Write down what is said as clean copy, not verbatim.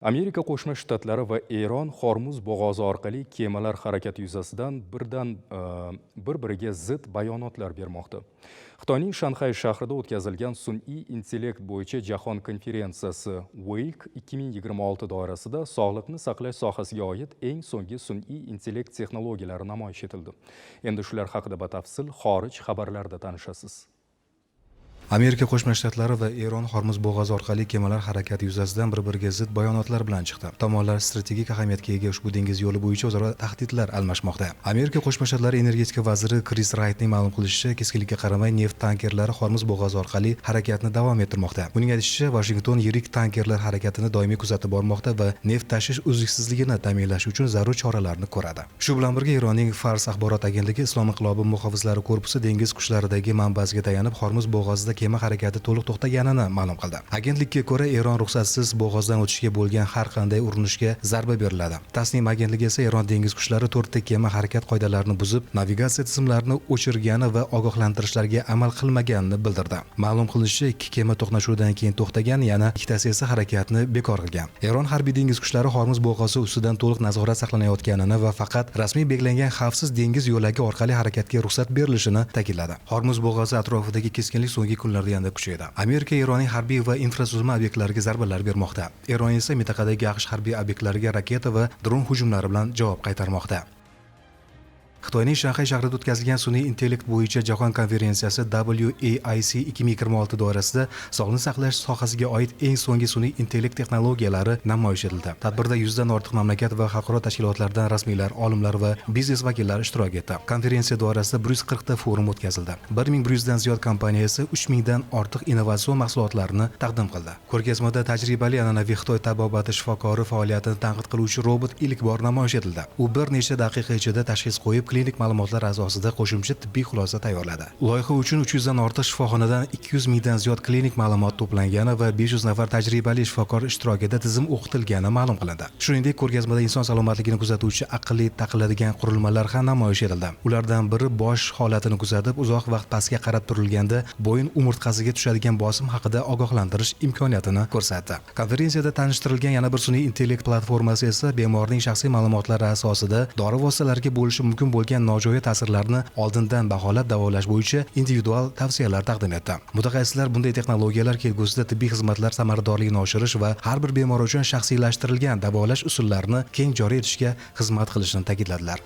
Amerika Qo'shma Shtatlari va Eron Hormuz bo'g'ozi orqali kemalar harakati yuzasidan bir-biriga zid bayonotlar bermoqda. Xitoyning Shanxay shahrida o'tkazilgan sun'iy intellekt bo'yicha jahon konferensiyasi WEIC 2026 doirasida sog'liqni saqlash sohasiga oid eng so'nggi sun'iy intellekt texnologiyalari namoyish etildi. Endi shular haqida batafsil xorij xabarlarida tanishasiz. Amerika Qo'shma Shtatlari va Eron Hormuz bo'g'ozi orqali kemalar harakati yuzasidan bir-biriga zid bayonotlar bilan chiqdi. Tomonlar strategik ahamiyatga ega ushbu dengiz yo'li bo'yicha o'zaro tahdidlar almashmoqda. Amerika Qo'shma Shtatlari energetika vaziri Kris Raytning ma'lum qilishicha, keskinlikka qaramay neft tankerlari Hormuz bo'g'ozi orqali harakatni davom ettirmoqda. Uning aytishicha, Washington yirik tankerlar harakatini doimiy kuzatib bormoqda va neft tashish uzluksizligini ta'minlash uchun zarur choralarni ko'radi. Shu bilan birga Eronning Fars axborot agentligi Islom inqilobi muhofizlari korpusi dengiz qushlaridagi manbasiga tayanib Hormuz bo'g'ozida kema harakati to'liq to'xtaganini ma'lum qildi. Agentlikka ko'ra, Eron ruxsatsiz bo'g'ozdan o'tishga bo'lgan har qanday urinishga zarba beriladi. Tasnim agentligi esa Eron dengiz qushlari 4 ta kema harakat qoidalarini buzib, navigatsiya tizimlarini o'chirgani va ogohlantirishlarga amal qilmaganini bildirdi. Ma'lum qilinishicha, 2 kema to'qnashuvdan keyin to'xtagan, yana ikkitasi esa harakatni bekor qilgan. Eron harbiy dengiz qushlari Hormuz bo'g'ozi ustidan to'liq nazorat saqlanayotganini va faqat rasmiy belgilangan xavfsiz dengiz yo'lagi orqali harakatga ruxsat berilishini ta'kidladi. Hormuz bo'g'ozi atrofidagi keskinlik so'nggi kunlarda yanada kuchaydi. Amerika Eronning harbiy va infratuzilma obyektlariga zarbalar bermoqda. Eron esa mintaqadagi AQSh harbiy obyektlariga raketa va dron hujumlari bilan javob qaytarmoqda. Xitoyning Shanxay shahrida o'tkazilgan sun'iy intellekt bo'yicha jahon konferensiyasi WAIC 2026 doirasida sog'liqni saqlash sohasiga oid eng so'nggi sun'iy intellekt texnologiyalari namoyish etildi. Tadbirda 100 dan ortiq mamlakat va xalqaro tashkilotlardan rasmiylar, olimlar va biznes vakillari ishtirok etdi. Konferensiya doirasida 140 ta forum o'tkazildi. 1100 dan ziyod kompaniya esa 3000 dan ortiq innovatsion mahsulotlarni taqdim qildi. Ko'rgazmada tajribali an'anaviy Xitoy tabobati shifokori faoliyatini tanqid qiluvchi robot ilk bor namoyish etildi. U bir necha daqiqa ichida tashxis qo'yib, klinik ma'lumotlar asosida qo'shimcha tibbiy xulosa tayyorladi. Loyiha uchun 300 dan ortiq shifoxonadan 200 mingdan ziyod klinik ma'lumot to'plangani va 500 nafar tajribali shifokor ishtirokida tizim o'qitilgani ma'lum qilindi. Shuningdek, ko'rgazmada inson salomatligini kuzatuvchi aqlli taqiladigan qurilmalar ham namoyish etildi. Ulardan biri bosh holatini kuzatib, uzoq vaqt pastga qarab turilganda bo'yin umurtqasiga tushadigan bosim haqida ogohlantirish imkoniyatini ko'rsatdi. Konferensiyada tanishtirilgan yana bir sun'iy intellekt platformasi esa bemorning shaxsiy ma'lumotlari asosida dori vositalariga bo'lishi mumkin bo'lgan nojo'ya ta'sirlarni oldindan baholab davolash bo'yicha individual tavsiyalar taqdim etdi. Mutaxassislar bunday texnologiyalar kelgusida tibbiy xizmatlar samaradorligini oshirish va har bir bemor uchun shaxsiylashtirilgan davolash usullarini keng joriy etishga xizmat qilishini ta'kidladilar.